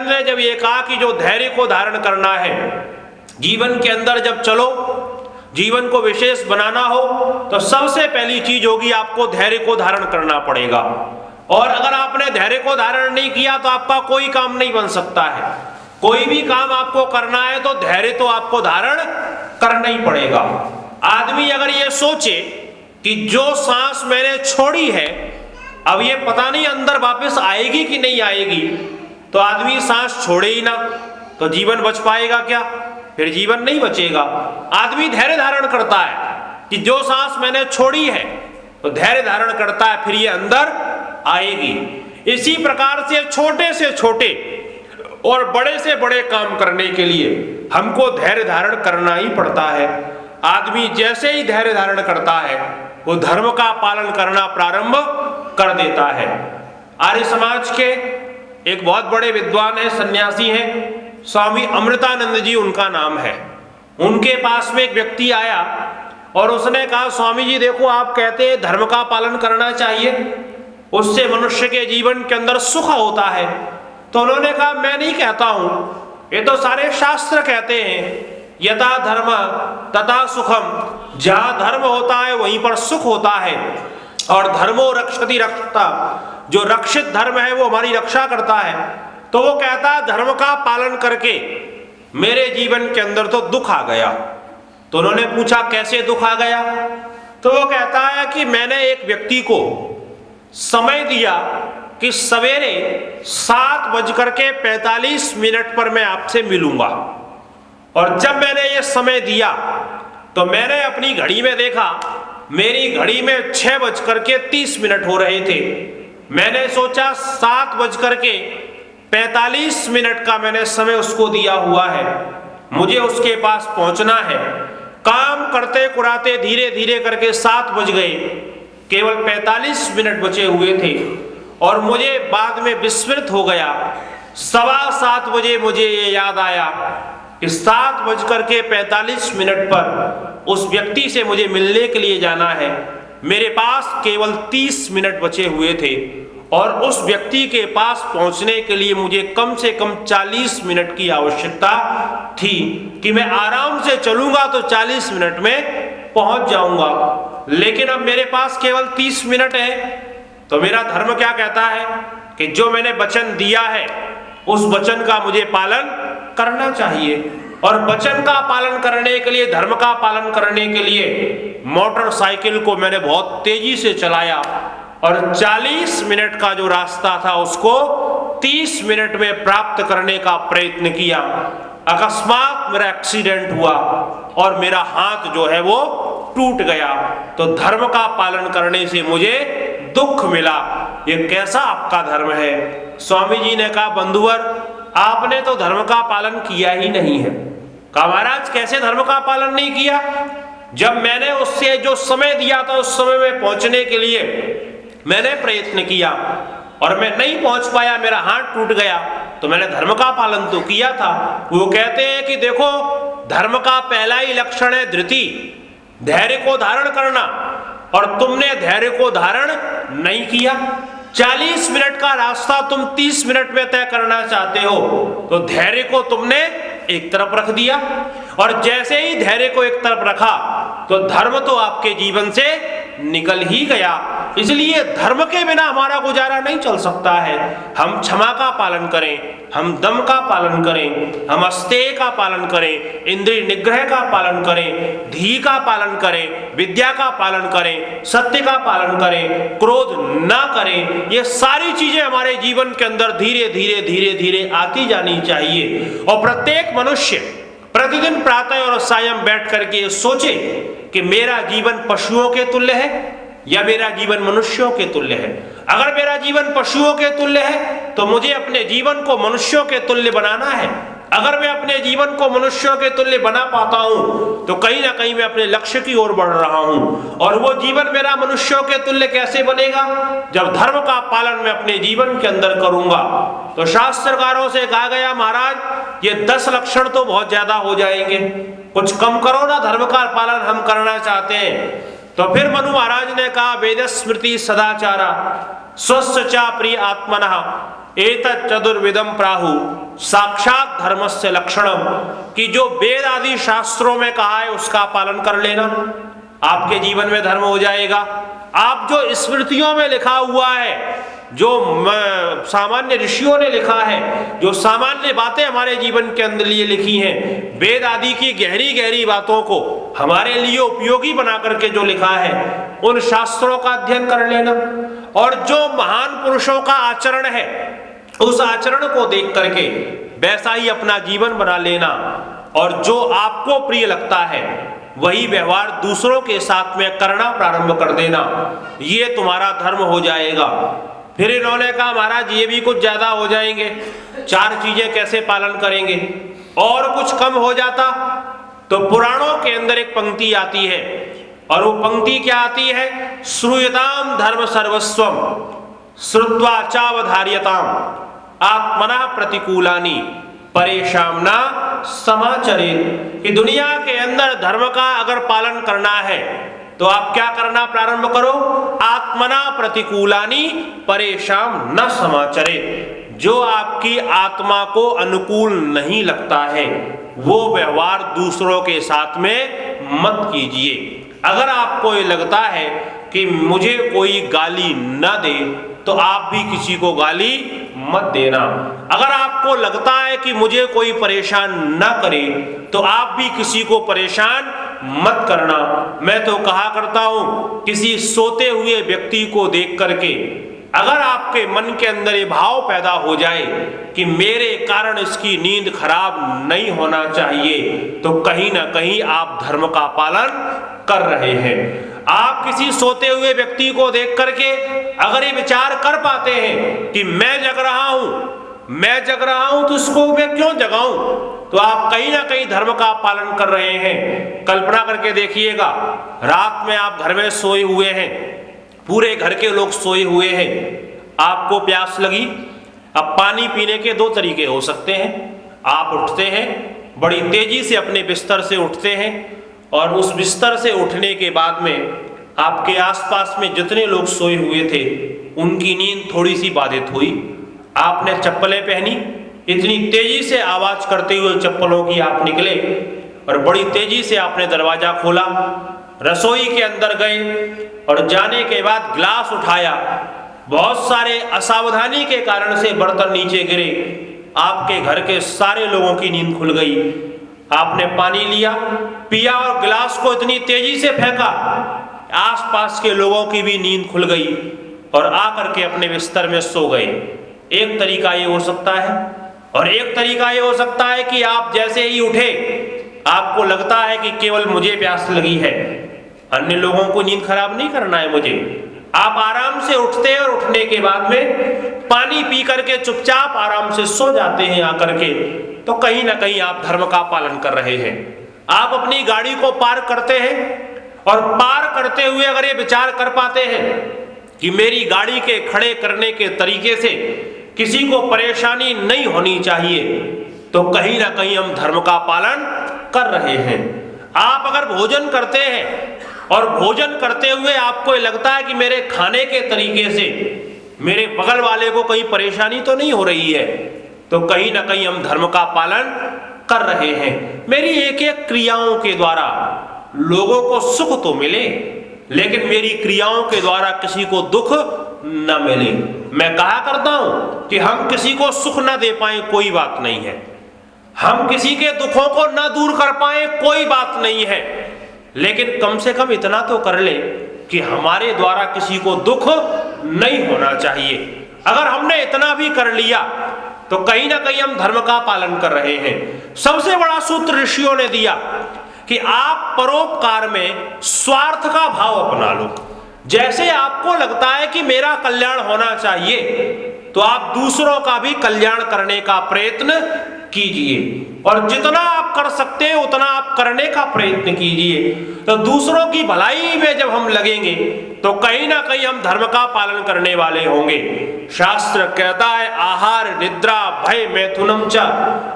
ने जब ये कहा कि जो धैर्य को धारण करना है, जीवन के अंदर जब चलो, जीवन को विशेष बनाना हो, तो सबसे पहली चीज होगी आपको धैर्य को धारण करना पड़ेगा। और अगर आपने धैर्य को धारण नहीं किया तो आपका कोई काम नहीं बन सकता है। कोई भी काम आपको करना है तो धैर्य तो आपको धारण करना ही पड़ेगा। आदमी अगर ये सोचे कि जो सांस मैंने छोड़ी है अब ये पता नहीं अंदर वापस आएगी कि नहीं आएगी, तो आदमी सांस छोड़े ही ना, तो जीवन बच पाएगा क्या? फिर जीवन नहीं बचेगा। आदमी धैर्य धारण करता है कि जो सांस मैंने छोड़ी है, तो धैर्य धारण करता है, फिर ये अंदर आएगी। इसी प्रकार से छोटे और बड़े से बड़े काम करने के लिए हमको धैर्य धारण करना ही पड़ता है। आदमी जैसे ही धैर्य धारण करता है वो धर्म का पालन करना प्रारंभ कर देता है। आर्य समाज के एक बहुत बड़े विद्वान है, सन्यासी हैं, स्वामी अमृतानंद जी उनका नाम है। उनके पास में एक व्यक्ति आया और उसने कहा, स्वामी जी देखो आप कहते हैं धर्म का पालन करना चाहिए, उससे मनुष्य के जीवन के अंदर सुख होता है। तो उन्होंने कहा मैं नहीं कहता हूं, ये तो सारे शास्त्र कहते हैं, यथा धर्म तथा सुखम, जहां धर्म होता है वहीं पर सुख होता है। और धर्मो रक्षति रक्षता, जो रक्षित धर्म है वो हमारी रक्षा करता है। तो वो कहता है धर्म का पालन करके मेरे जीवन के अंदर तो दुख आ गया। तो उन्होंने पूछा कैसे दुख आ गया? तो वो कहता है कि मैंने एक व्यक्ति को समय दिया कि सवेरे 7:45 पर मैं आपसे मिलूंगा, और जब मैंने ये समय दिया तो मैंने अपनी घड़ी में देखा, मेरी घड़ी में 6:30 हो रहे थे। मैंने सोचा 7:45 का मैंने समय उसको दिया हुआ है, मुझे उसके पास पहुंचना है। काम करते कुराते धीरे धीरे करके 7 बज गए, केवल 45 मिनट बचे हुए थे, और मुझे बाद में विस्मृत हो गया। 7:15 बजे मुझे ये याद आया कि 7:45 पर उस व्यक्ति से मुझे मिलने के लिए जाना है। मेरे पास केवल 30 मिनट बचे हुए थे, और उस व्यक्ति के पास पहुंचने के लिए मुझे कम से कम 40 मिनट की आवश्यकता थी कि मैं आराम से चलूंगा तो 40 मिनट में पहुंच जाऊंगा। लेकिन अब मेरे पास केवल 30 मिनट है। तो मेरा धर्म क्या कहता है कि जो मैंने वचन दिया है उस वचन का मुझे पालन करना चाहिए। और वचन का पालन करने के लिए, धर्म का पालन करने के लिए मोटरसाइकिल को मैंने बहुत तेजी से चलाया, और 40 मिनट का जो रास्ता था उसको 30 मिनट में प्राप्त करने का प्रयत्न किया। अकस्मात मेरा एक्सीडेंट हुआ और मेरा हाथ जो है वो टूट गया। तो धर्म का पालन करने से मुझे दुख मिला। ये कैसा आपका धर्म है? स्वामी जी ने कहा बंधुवर, आपने तो धर्म का पालन किया ही नहीं है। कहा महाराज कैसे धर्म का पालन नहीं किया? जब मैंने उससे जो समय दिया था उस समय में पहुंचने के लिए मैंने प्रयत्न किया और मैं नहीं पहुंच पाया, मेरा हाथ टूट गया, तो मैंने धर्म का पालन तो किया था। वो कहते हैं कि देखो धर्म का पहला ही लक्षण है धृति, धैर्य को धारण करना, और तुमने धैर्य को धारण नहीं किया। 40 मिनट का रास्ता तुम 30 मिनट में तय करना चाहते हो, तो धैर्य को तुमने एक तरफ रख दिया, और जैसे ही धैर्य को एक तरफ रखा तो धर्म तो आपके जीवन से निकल ही गया। इसलिए धर्म के बिना हमारा गुजारा नहीं चल सकता है। हम क्षमा का पालन करें, हम दम का पालन करें, हम अस्तेय का पालन करें, इंद्रिय निग्रह का पालन करें, धी का पालन करें, विद्या का पालन करें, सत्य का पालन करें, क्रोध ना करें। ये सारी चीजें हमारे जीवन के अंदर धीरे धीरे धीरे धीरे आती जानी चाहिए। और प्रत्येक मनुष्य प्रतिदिन प्रातः और सायं बैठ करके सोचे कि मेरा जीवन पशुओं के तुल्य है या मेरा जीवन मनुष्यों के तुल्य है। अगर मेरा जीवन पशुओं के तुल्य है तो मुझे अपने जीवन को मनुष्यों के तुल्य बनाना है। अगर मैं अपने जीवन को मनुष्यों के तुल्य बना पाता हूं तो कहीं ना कहीं मैं अपने लक्ष्य की ओर बढ़ रहा हूं। और वो जीवन मेरा मनुष्यों के तुल्य कैसे बनेगा? जब धर्म का पालन मैं अपने जीवन के अंदर करूंगा। तो शास्त्रकारों से कहा गया महाराज ये 10 लक्षण तो बहुत ज्यादा हो जाएंगे, कुछ कम करो ना, धर्म का पालन हम करना चाहते हैं। तो फिर मनु महाराज ने कहा वेद स्मृति सदाचारा स्वस्थ चा प्रिय आत्मनः एतत् चतुर्विधम प्राहु साक्षात धर्मस्य लक्षणम, कि जो वेद आदि शास्त्रों में कहा है उसका पालन कर लेना, आपके जीवन में धर्म हो जाएगा। आप जो स्मृतियों में लिखा हुआ है, जो सामान्य ऋषियों ने लिखा है, जो सामान्य बातें हमारे जीवन के अंदर लिए लिखी हैं, वेद आदि की गहरी गहरी बातों को हमारे लिए उपयोगी बना करके जो लिखा है, उन शास्त्रों का अध्ययन कर लेना। और जो महान पुरुषों का आचरण है, उस आचरण को देख करके वैसा ही अपना जीवन बना लेना, और जो आपको प्रिय लगता है वही व्यवहार दूसरों के साथ में करना प्रारंभ कर देना, ये तुम्हारा धर्म हो जाएगा। फिर इन्होंने कहा महाराज ये भी कुछ ज्यादा हो जाएंगे, 4 चीजें कैसे पालन करेंगे, और कुछ कम हो जाता। तो पुराणों के अंदर एक पंक्ति आती है, और वो पंक्ति क्या आती है? श्रूयताम धर्म सर्वस्वम श्रुत्वा चावधार्यताम आत्मना प्रतिकूलानि परेशान ना समाचरेत। कि दुनिया के अंदर धर्म का अगर पालन करना है तो आप क्या करना प्रारंभ करो? आत्मना प्रतिकूलानि परेशान न समाचरेत। जो आपकी आत्मा को अनुकूल नहीं लगता है वो व्यवहार दूसरों के साथ में मत कीजिए। अगर आपको ये लगता है कि मुझे कोई गाली न दे तो आप भी किसी को गाली मत देना। अगर आपको लगता है कि मुझे कोई परेशान न करे तो आप भी किसी को परेशान मत करना। मैं तो कहा करता हूं, किसी सोते हुए व्यक्ति को देख करके अगर आपके मन के अंदर ये भाव पैदा हो जाए कि मेरे कारण इसकी नींद खराब नहीं होना चाहिए, तो कहीं ना कहीं आप धर्म का पालन कर रहे हैं। आप किसी सोते हुए व्यक्ति को देख करके अगर ये विचार कर पाते हैं कि मैं जग रहा हूं तो इसको मैं क्यों जगाऊं, तो आप कहीं ना कहीं धर्म का पालन कर रहे हैं। कल्पना करके देखिएगा, रात में आप घर में सोए हुए हैं, पूरे घर के लोग सोए हुए हैं, आपको प्यास लगी। अब पानी पीने के 2 तरीके हो सकते हैं। आप उठते हैं, बड़ी तेजी से अपने बिस्तर से उठते हैं, और उस बिस्तर से उठने के बाद में आपके आसपास में जितने लोग सोए हुए थे उनकी नींद थोड़ी सी बाधित हुई। आपने चप्पलें पहनी, इतनी तेजी से आवाज करते हुए चप्पलों की आप निकले और बड़ी तेजी से आपने दरवाजा खोला, रसोई के अंदर गए और जाने के बाद गिलास उठाया। बहुत सारे असावधानी के कारण से बर्तन नीचे गिरे, आपके घर के सारे लोगों की नींद खुल गई। आपने पानी लिया, पिया और गिलास को इतनी तेजी से फेंका, आसपास के लोगों की भी नींद खुल गई और आकर के अपने बिस्तर में सो गए। एक तरीका ये हो सकता है, और एक तरीका ये हो सकता है कि आप जैसे ही उठे आपको लगता है कि केवल मुझे प्यास लगी है, अन्य लोगों को नींद खराब नहीं करना है मुझे। आप आराम से उठते हैं और उठने के बाद में पानी पी करके चुपचाप आराम से सो जाते हैं आकर के, तो कहीं ना कहीं आप धर्म का पालन कर रहे हैं। आप अपनी गाड़ी को पार करते हैं और पार करते हुए अगर ये विचार कर पाते हैं कि मेरी गाड़ी के खड़े करने के तरीके से किसी को परेशानी नहीं होनी चाहिए, तो कहीं ना कहीं हम धर्म का पालन कर रहे हैं। आप अगर भोजन करते हैं और भोजन करते हुए आपको लगता है कि मेरे खाने के तरीके से मेरे बगल वाले को कहीं परेशानी तो नहीं हो रही है, तो कहीं ना कहीं हम धर्म का पालन कर रहे हैं। मेरी एक एक क्रियाओं के द्वारा लोगों को सुख तो मिले, लेकिन मेरी क्रियाओं के द्वारा किसी को दुख न मिले। मैं कहा करता हूं कि हम किसी को सुख न दे पाए कोई बात नहीं है, हम किसी के दुखों को न दूर कर पाए कोई बात नहीं है, लेकिन कम से कम इतना तो कर ले कि हमारे द्वारा किसी को दुख नहीं होना चाहिए। अगर हमने इतना भी कर लिया तो कहीं ना कहीं हम धर्म का पालन कर रहे हैं। सबसे बड़ा सूत्र ऋषियों ने दिया कि आप परोपकार में स्वार्थ का भाव अपना लो। जैसे आपको लगता है कि मेरा कल्याण होना चाहिए, तो आप दूसरों का भी कल्याण करने का प्रयत्न कीजिए, और जितना आप कर सकते हैं उतना आप करने का प्रयत्न कीजिए। तो दूसरों की भलाई में जब हम लगेंगे तो कहीं ना कहीं हम धर्म का पालन करने वाले होंगे। शास्त्र कहता है आहार निद्रा भय मैथुनम च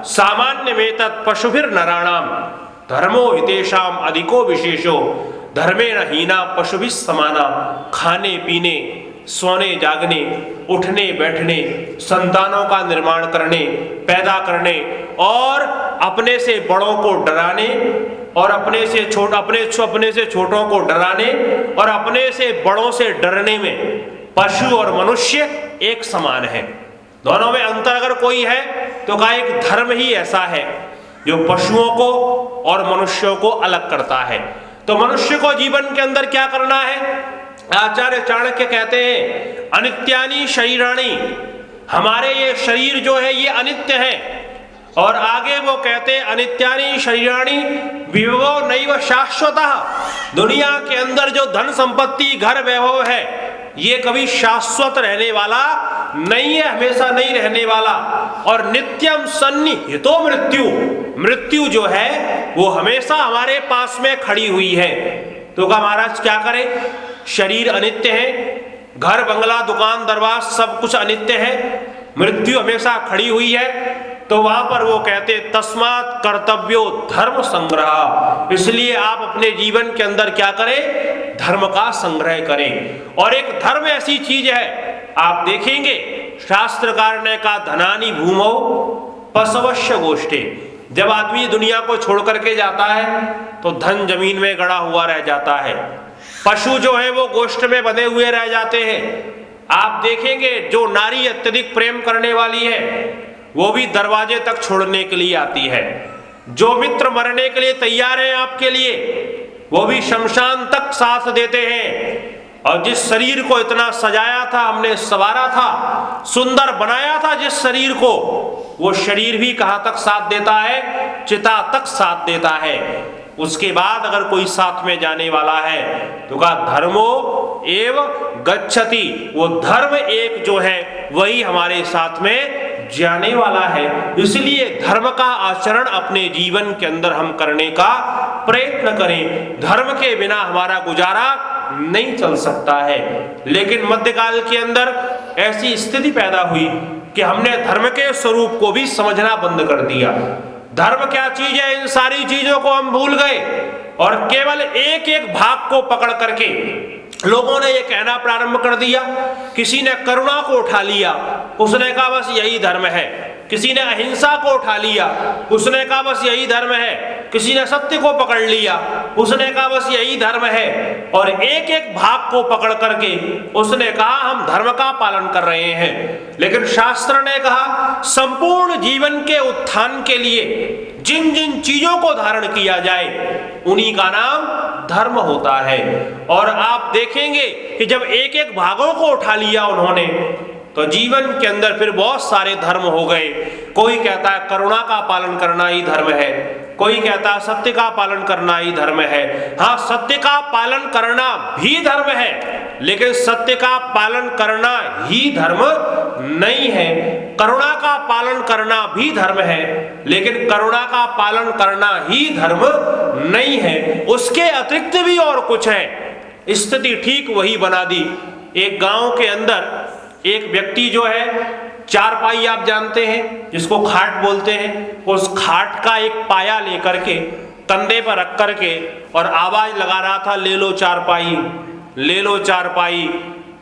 सामान्य में तत् पशुभिर नराणाम धर्मो हितेशाम अधिको विशेषो धर्मेण हीना पशुभिः समाना। खाने पीने, सोने जागने, उठने बैठने, संतानों का निर्माण करने, पैदा करने और अपने से बड़ों को डराने और अपने से छोटों को डराने और अपने से बड़ों से डरने में पशु और मनुष्य एक समान है। दोनों में अंतर अगर कोई है तो का एक धर्म ही ऐसा है जो पशुओं को और मनुष्यों को अलग करता है। तो मनुष्य को जीवन के अंदर क्या करना है? आचार्य चाणक्य कहते हैं अनित्यानि शरीराणि, हमारे ये शरीर जो है ये अनित्य है। और आगे वो कहते हैं अनित्यानि शरीराणि विभवो नैव शाश्वतः, दुनिया के अंदर जो धन संपत्ति घर वैभव है ये कभी शाश्वत रहने वाला नहीं है, हमेशा नहीं रहने वाला। और नित्यम सन्निहितो मृत्यु, मृत्यु जो है वो हमेशा हमारे पास में खड़ी हुई है। तो क्या महाराज क्या करें? शरीर अनित्य है, घर बंगला दुकान दरबार सब कुछ अनित्य है, मृत्यु हमेशा खड़ी हुई है। तो वहां पर वो कहते तस्मात् कर्तव्यो धर्म संग्रह, इसलिए आप अपने जीवन के अंदर क्या करें? धर्म का संग्रह करें। और एक धर्म ऐसी चीज है, आप देखेंगे शास्त्रकार ने कहा धनानि भूमौ पशवस्य गोष्ठे, जब आदमी दुनिया को छोड़ करके जाता है तो धन जमीन में गड़ा हुआ रह जाता है, पशु जो है वो गोष्ठ में बंधे हुए रह जाते हैं। आप देखेंगे जो नारी अत्यधिक प्रेम करने वाली है वो भी दरवाजे तक छोड़ने के लिए आती है, जो मित्र मरने के लिए तैयार है आपके लिए वो भी शमशान तक साथ देते हैं। और जिस शरीर को इतना सजाया था, हमने संवारा था, सुंदर बनाया था जिस शरीर को, वो शरीर भी कहां तक साथ देता है? चिता तक साथ देता है। उसके बाद अगर कोई साथ में जाने वाला है तो कहा धर्मो एव गच्छति, वो धर्म एक जो है वही हमारे साथ में जाने वाला है। इसलिए धर्म का आचरण अपने जीवन के अंदर हम करने का प्रयत्न करें। धर्म के बिना हमारा गुजारा नहीं चल सकता है। लेकिन मध्यकाल के अंदर ऐसी स्थिति पैदा हुई कि हमने धर्म के स्वरूप को भी समझना बंद कर दिया। धर्म क्या चीज है, इन सारी चीजों को हम भूल गए और केवल एक एक भाग को पकड़ करके लोगों ने ये कहना प्रारंभ कर दिया। किसी ने करुणा को उठा लिया, उसने कहा बस यही धर्म है। किसी ने अहिंसा को उठा लिया, उसने कहा बस यही धर्म है। किसी ने सत्य को पकड़ लिया, उसने कहा बस यही धर्म है। और एक एक भाग को पकड़ करके उसने कहा हम धर्म का पालन कर रहे हैं। लेकिन शास्त्र ने कहा संपूर्ण जीवन के उत्थान के लिए जिन जिन चीजों को धारण किया जाए उन्हीं का नाम धर्म होता है। और आप देखेंगे कि जब एक एक भागों को उठा लिया उन्होंने तो जीवन के अंदर फिर बहुत सारे धर्म हो गए। कोई कहता है करुणा का पालन करना ही धर्म है, कोई कहता है सत्य का पालन करना ही धर्म है। हाँ, सत्य का पालन करना भी धर्म है, लेकिन सत्य का पालन करना ही धर्म नहीं है। करुणा का पालन करना भी धर्म है, लेकिन करुणा का पालन करना ही धर्म नहीं है। उसके अतिरिक्त भी और कुछ है। स्थिति ठीक वही बना दी। एक गांव के अंदर एक व्यक्ति जो है चारपाई, आप जानते हैं जिसको खाट बोलते हैं, उस खाट का एक पाया लेकर के कंधे पर रख करके और आवाज लगा रहा था ले लो चारपाई, ले लो चारपाई।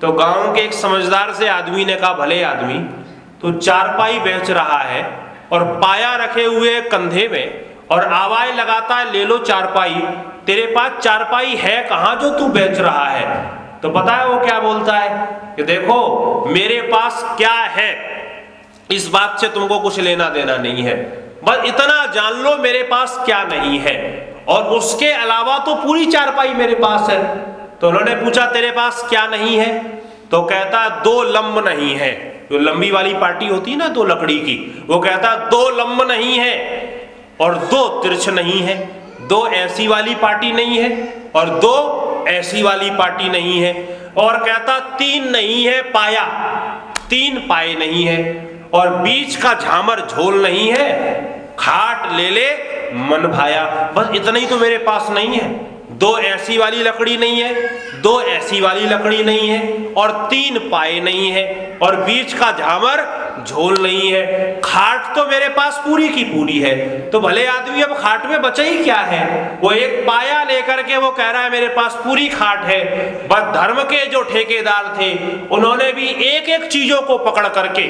तो गांव के एक समझदार से आदमी ने कहा भले आदमी, तो चारपाई बेच रहा है और पाया रखे हुए कंधे में और आवाज लगाता है ले लो चारपाई, तेरे पास चारपाई है कहां जो तू बेच रहा है? तो पता है वो क्या बोलता है कि देखो मेरे पास क्या है इस बात से तुमको कुछ लेना देना नहीं है, बस इतना जान लो मेरे पास क्या नहीं है, और उसके अलावा तो पूरी चारपाई मेरे पास है। तो उन्होंने पूछा तेरे पास क्या नहीं है? तो कहता दो लंब नहीं है, जो लंबी वाली पार्टी होती है ना दो लकड़ी की, वो कहता दो लंब नहीं है और दो तिरछ नहीं है, दो ऐसी वाली पार्टी नहीं है और दो ऐसी वाली पार्टी नहीं है, और कहता तीन नहीं है पाया, तीन पाए नहीं है, और बीच का झामर झोल नहीं है, खाट ले ले मन भाया, बस इतना ही तो मेरे पास नहीं है। दो ऐसी वाली लकड़ी नहीं है, दो ऐसी वाली लकड़ी नहीं है, और तीन पाए नहीं है, और बीच का झामर झोल नहीं है, खाट तो मेरे पास पूरी की पूरी है। तो भले आदमी अब खाट में बचा ही क्या है, वो एक पाया लेकर के वो कह रहा है मेरे पास पूरी खाट है। बस धर्म के जो ठेकेदार थे उन्होंने भी एक एक चीजों को पकड़ करके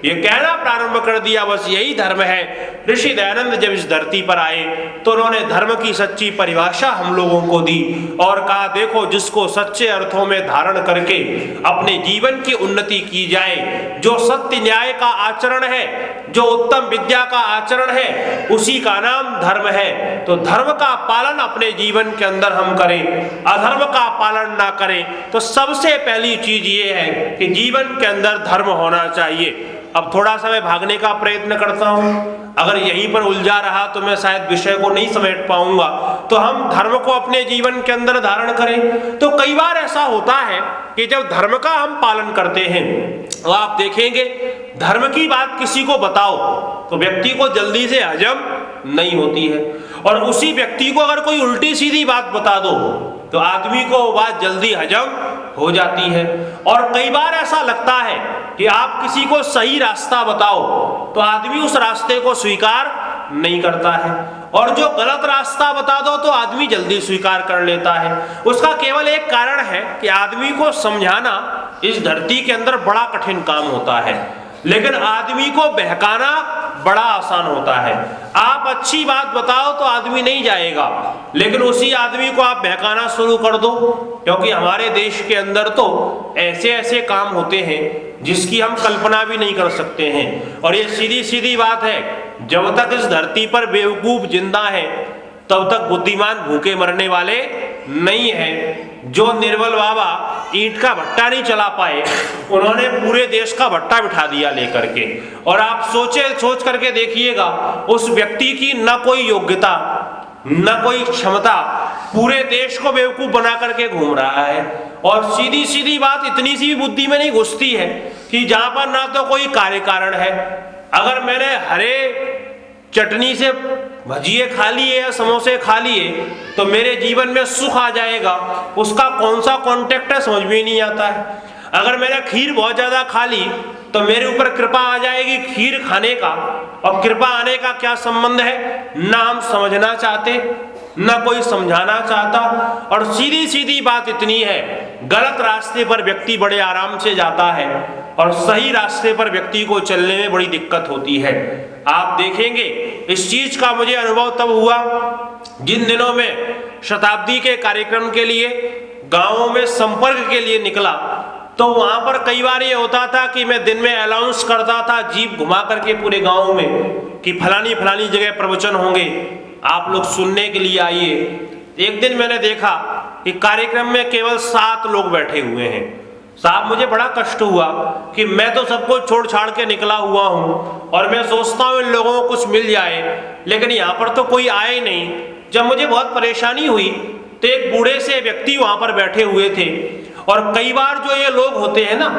ये कहना प्रारंभ कर दिया बस यही धर्म है। ऋषि दयानंद जब इस धरती पर आए तो उन्होंने धर्म की सच्ची परिभाषा हम लोगों को दी और कहा देखो जिसको सच्चे अर्थों में धारण करके अपने जीवन की उन्नति की जाए, जो सत्य न्याय का आचरण है, जो उत्तम विद्या का आचरण है, उसी का नाम धर्म है। तो धर्म का पालन अपने जीवन के अंदर हम करें, अधर्म का पालन ना करें। तो सबसे पहली चीज ये है कि जीवन के अंदर धर्म होना चाहिए। अब थोड़ा सा मैं भागने का प्रयत्न करता हूं, अगर यहीं पर उलझा रहा तो मैं शायद विषय को नहीं समेट पाऊंगा। तो हम धर्म को अपने जीवन के अंदर धारण करें। तो कई बार ऐसा होता है कि जब धर्म का हम पालन करते हैं तो आप देखेंगे धर्म की बात किसी को बताओ तो व्यक्ति को जल्दी से हजम नहीं होती है, और उसी व्यक्ति को अगर कोई उल्टी सीधी बात बता दो तो आदमी को वो बात जल्दी हजम हो जाती है। और कई बार ऐसा लगता है कि आप किसी को सही रास्ता बताओ तो आदमी उस रास्ते को स्वीकार नहीं करता है, और जो गलत रास्ता बता दो तो आदमी जल्दी स्वीकार कर लेता है। उसका केवल एक कारण है कि आदमी को समझाना इस धरती के अंदर बड़ा कठिन काम होता है, लेकिन आदमी को बहकाना बड़ा आसान होता है। आप अच्छी बात बताओ तो आदमी नहीं जाएगा, लेकिन उसी आदमी को आप बहकाना शुरू कर दो, क्योंकि हमारे देश के अंदर तो ऐसे ऐसे काम होते हैं जिसकी हम कल्पना भी नहीं कर सकते हैं। और ये सीधी सीधी बात है, जब तक इस धरती पर बेवकूफ जिंदा है तब तक बुद्धिमान भूखे मरने वाले नहीं हैं। जो निर्मल बाबा ईंट का भट्टा नहीं चला पाए, उन्होंने पूरे देश का भट्टा बिठा दिया लेकर के। और आप सोच करके देखिएगा, उस व्यक्ति की न कोई योग्यता न कोई क्षमता, पूरे देश को बेवकूफ बना करके घूम रहा है। और सीधी सीधी बात इतनी सी बुद्धि में नहीं घुसती है कि जहां पर ना तो कोई कार्य कारण है। अगर मैंने हरे चटनी से भजिए खा लिए या समोसे खा लिए तो मेरे जीवन में सुख आ जाएगा, उसका कौन सा कॉन्टेक्ट है समझ में नहीं आता है। अगर मैंने खीर बहुत ज्यादा खा ली तो मेरे ऊपर कृपा आ जाएगी खीर खाने का, और कृपा आने का क्या संबंध है, ना हम समझना चाहते ना कोई समझाना चाहता। और सीधी सीधी बात इतनी है, गलत रास्ते पर व्यक्ति बड़े आराम से जाता है और सही रास्ते पर व्यक्ति को चलने में बड़ी दिक्कत होती है। आप देखेंगे इस चीज का मुझे अनुभव तब हुआ जिन दिनों में शताब्दी के कार्यक्रम के लिए गांवों में संपर्क के लिए निकला, तो वहां पर कई बार ये होता था कि मैं दिन में अनाउंस करता था जीप घुमा करके पूरे गांव में कि फलानी फलानी जगह प्रवचन होंगे, आप लोग सुनने के लिए आइए। एक दिन मैंने देखा कि कार्यक्रम में केवल 7 लोग बैठे हुए हैं। साहब मुझे बड़ा कष्ट हुआ कि मैं तो सबको छोड़ छाड़ के निकला हुआ हूं और मैं सोचता हूं इन लोगों को कुछ मिल जाए, लेकिन यहाँ पर तो कोई आए नहीं। जब मुझे बहुत परेशानी हुई तो एक बूढ़े से व्यक्ति वहां पर बैठे हुए थे, और कई बार जो ये लोग होते हैं ना,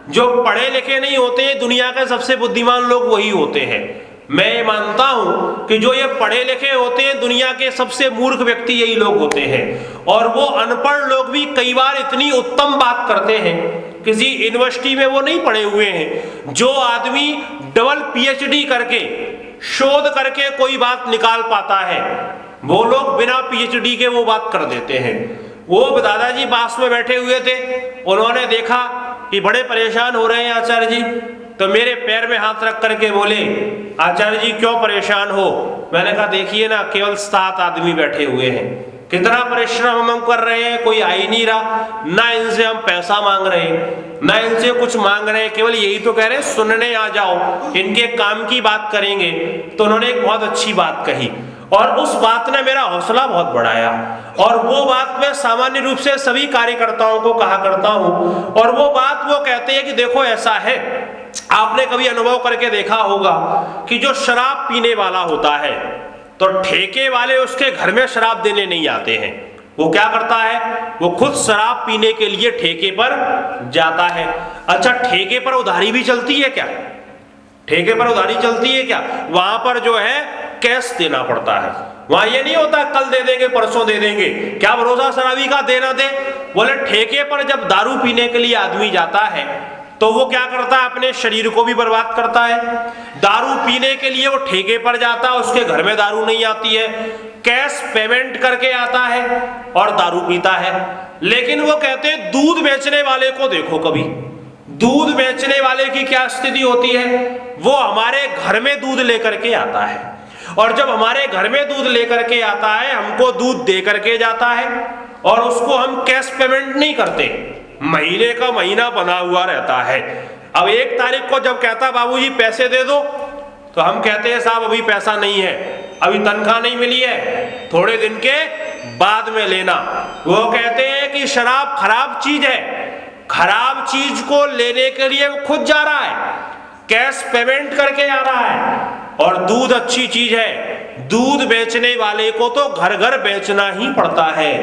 जो पढ़े लिखे नहीं होते हैं, दुनिया के सबसे बुद्धिमान लोग वही होते हैं। मैं ये मानता हूं कि जो ये पढ़े लिखे होते हैं, दुनिया के सबसे मूर्ख व्यक्ति यही लोग होते हैं। और वो अनपढ़ लोग भी कई बार इतनी उत्तम बात करते हैं, किसी यूनिवर्सिटी में वो नहीं पढ़े हुए हैं। जो आदमी डबल पीएचडी करके शोध करके कोई बात निकाल पाता है, वो लोग बिना पीएचडी के वो बात कर देते हैं। वो दादाजी पास में बैठे हुए थे, उन्होंने देखा कि बड़े परेशान हो रहे हैं आचार्य जी, तो मेरे पैर में हाथ रख करके बोले आचार्य जी क्यों परेशान हो। मैंने कहा देखिए ना, केवल 7 आदमी बैठे हुए हैं, कितना परिश्रम हम कर रहे हैं, कोई आ ही नहीं रहा, ना इनसे हम पैसा मांग रहे हैं ना इनसे कुछ मांग रहे हैं, केवल यही तो कह रहे हैं सुनने आ जाओ, इनके काम की बात करेंगे। तो उन्होंने एक बहुत अच्छी बात कही और उस बात ने मेरा हौसला बहुत बढ़ाया, और वो बात मैं सामान्य रूप से सभी कार्यकर्ताओं को कहा करता हूं। और वो बात वो कहते हैं कि देखो ऐसा है, आपने कभी अनुभव करके देखा होगा कि जो शराब पीने वाला होता है तो ठेके वाले उसके घर में शराब देने नहीं आते हैं। वो क्या करता है, वो खुद शराब पीने के लिए ठेके पर जाता है। अच्छा, ठेके पर उधारी भी चलती है क्या? ठेके पर उधारी चलती है क्या? वहां पर जो है कैश देना पड़ता है। वहां ये नहीं होता कल दे देंगे परसों दे देंगे, क्या भरोसा शराबी का देना दे। बोले ठेके पर जब दारू पीने के लिए आदमी जाता है तो वो क्या करता है, अपने शरीर को भी बर्बाद करता है। दारू पीने के लिए वो ठेके पर जाता है, उसके घर में दारू नहीं आती है, कैश पेमेंट करके आता है और दारू पीता है। लेकिन वो कहते हैं दूध बेचने वाले को देखो, कभी दूध बेचने वाले की क्या स्थिति होती है, वो हमारे घर में दूध लेकर के आता है, और जब हमारे घर में दूध लेकर के आता है, हमको दूध दे करके जाता है, और उसको हम कैश पेमेंट नहीं करते, महीने का महीना बना हुआ रहता है। अब 1 तारीख को जब कहता बाबूजी पैसे दे दो, तो हम कहते हैं साहब अभी पैसा नहीं है, अभी तनख्वाह नहीं मिली है, थोड़े दिन के बाद में लेना। वो कहते हैं कि शराब खराब चीज है, खराब चीज को लेने के लिए वो खुद जा रहा है, कैश पेमेंट करके आ रहा है। और दूध अच्छी चीज है, दूध बेचने वाले को तो घर घर बेचना ही पड़ता है,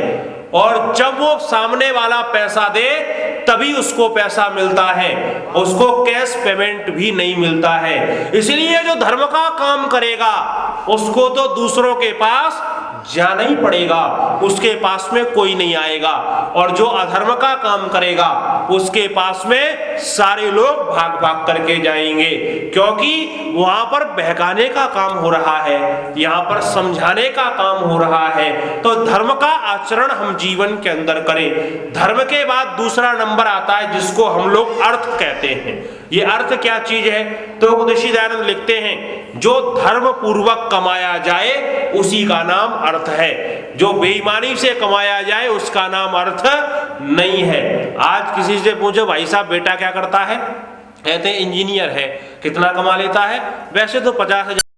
और जब वो सामने वाला पैसा दे तभी उसको पैसा मिलता है, उसको कैश पेमेंट भी नहीं मिलता है। इसलिए जो धर्म का काम करेगा उसको तो दूसरों के पास जाना ही पड़ेगा, उसके पास में कोई नहीं आएगा, और जो अधर्म का काम करेगा उसके पास में सारे लोग भाग भाग करके जाएंगे, क्योंकि वहां पर बहकाने का काम हो रहा है, यहाँ पर समझाने का काम हो रहा है। तो धर्म का आचरण हम जीवन के अंदर करें। धर्म के बाद दूसरा नंबर आता है जिसको हम लोग अर्थ कहते हैं। ये अर्थ क्या चीज है, तो उपदेशी दयानंद लिखते हैं, जो धर्म पूर्वक कमाया जाए उसी का नाम अर्थ है, जो बेईमानी से कमाया जाए उसका नाम अर्थ नहीं है। आज किसी से पूछो भाई साहब बेटा क्या करता है, कहते हैं इंजीनियर है, कितना कमा लेता है, वैसे तो 50,000